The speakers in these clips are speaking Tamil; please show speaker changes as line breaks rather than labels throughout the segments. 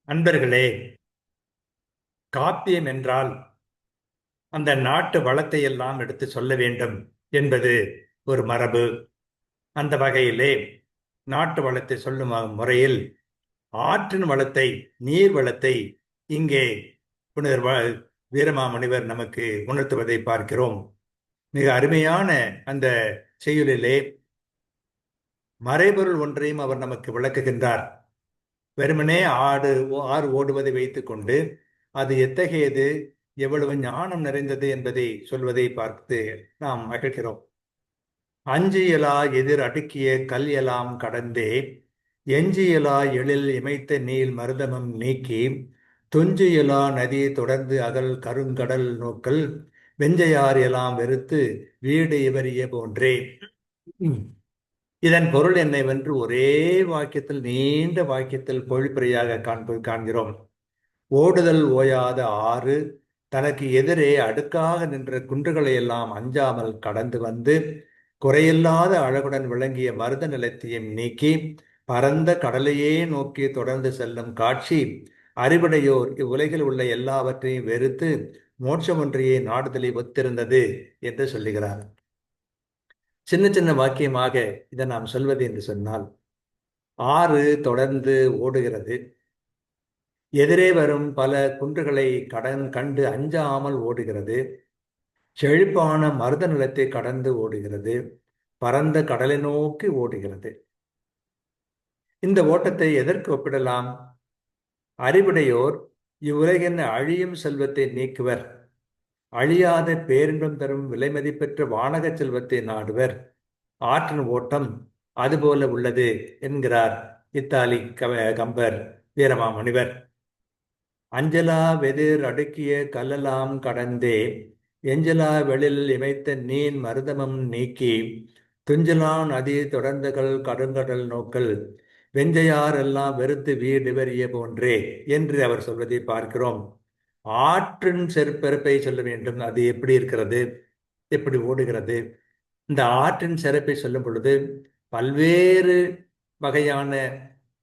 அன்பர்களே, காப்பியம் என்றால் அந்த நாட்டு வளத்தை எல்லாம் எடுத்து சொல்ல வேண்டும் என்பது ஒரு மரபு. அந்த வகையிலே நாட்டு வளத்தை சொல்லும் முறையில் ஆற்றின் வளத்தை, நீர் வளத்தை இங்கே புனிதர் வீரமாமுனிவர் நமக்கு உணர்த்துவதை பார்க்கிறோம். மிக அருமையான அந்த செய்யுளிலே மறைபொருள் ஒன்றையும் அவர் நமக்கு விளக்குகின்றார். வெறுமனே ஆறு ஓடுவதை வைத்துக்கொண்டு அது எத்தகையது, எவ்வளவு ஞானம் நிறைந்தது என்பதை சொல்வதை பார்த்து நாம் மகிழ்கிறோம். அஞ்சியலா எதிர் அடுக்கிய கல் எலாம் கடந்தே எஞ்சியலா எழில் இமைத்த நீள் மருதமம் நீக்கி துஞ்சியலா நதி தொடர்ந்து அகல் கருங்கடல் நோக்கல் வெஞ்சையார் எல்லாம் வெறுத்து வீடு இவரிய போன்றே. இதன் பொருள் என்னவென்று ஒரே வாக்கியத்தில், நீண்ட வாக்கியத்தில் பொழிப்புரையாக காண்கிறோம். ஓடுதல் ஓயாத ஆறு தனக்கு எதிரே அடுக்காக நின்ற குன்றுகளை எல்லாம் அஞ்சாமல் கடந்து வந்து குறையில்லாத அழகுடன் விளங்கிய மருத நிலத்தையும் நீக்கி பரந்த கடலையே நோக்கி தொடர்ந்து செல்லும் காட்சி அறிவுடையோர் இவ்வுலகில் உள்ள எல்லாவற்றையும் வெறுத்து மோட்சம் ஒன்றையே நாடுதலை ஒத்திருந்தது என்று சொல்லுகிறார். சின்ன சின்ன வாக்கியமாக இதை நாம் சொல்வது என்று சொன்னால், ஆறு தொடர்ந்து ஓடுகிறது, எதிரே வரும் பல குன்றுகளை கண்டு அஞ்சாமல் ஓடுகிறது, செழிப்பான மருத நிலத்தை கடந்து ஓடுகிறது, பரந்த கடலை நோக்கி ஓடுகிறது. இந்த ஓட்டத்தை எதற்கு ஒப்பிடலாம்? அறிவுடையோர் இவ்வுலகின் அழியும் செல்வத்தை நீக்குவர், அழியாத பேரின்பம் தரும் விலை மதிப்பெற்ற வானக செல்வத்தை நாடுவர். ஆற்றின் ஓட்டம் அதுபோல உள்ளது என்கிறார் இத்தாலி கம்பர் வீரமாமுனிவர். அஞ்சலா வெதிர் அடுக்கிய கல்லலாம் கடந்தே எஞ்சலா வெளில் இமைத்த நீன் மருதமம் நீக்கி துஞ்சலா நதி தொடர்ந்தகள் கருங்கடல் நோக்கல் வெஞ்சையார் எல்லாம் வெறுத்து வீடு வெறிய போன்றே என்று அவர் சொல்வதை பார்க்கிறோம். ஆற்றின் செருப்பெருப்பை சொல்ல வேண்டும். அது எப்படி இருக்கிறது, எப்படி ஓடுகிறது? இந்த ஆற்றின் சிறப்பை சொல்லும் பொழுது பல்வேறு வகையான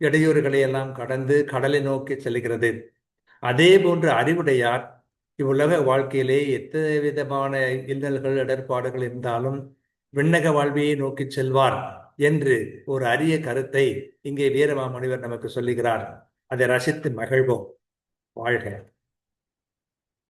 இடையூறுகளை எல்லாம் கடந்து கடலை நோக்கி செல்கிறது. அதே போன்று அறிவுடையார் இவ்வுலக வாழ்க்கையிலே எத்தனை விதமான இன்னல்கள் இடர்பாடுகள் இருந்தாலும் விண்ணக வாழ்வையை நோக்கி செல்வார் என்று ஒரு அரிய கருத்தை இங்கே வீரமாமுனிவர் நமக்கு சொல்லுகிறார். அதை ரசித்து மகிழ்வோம். வாழ்க.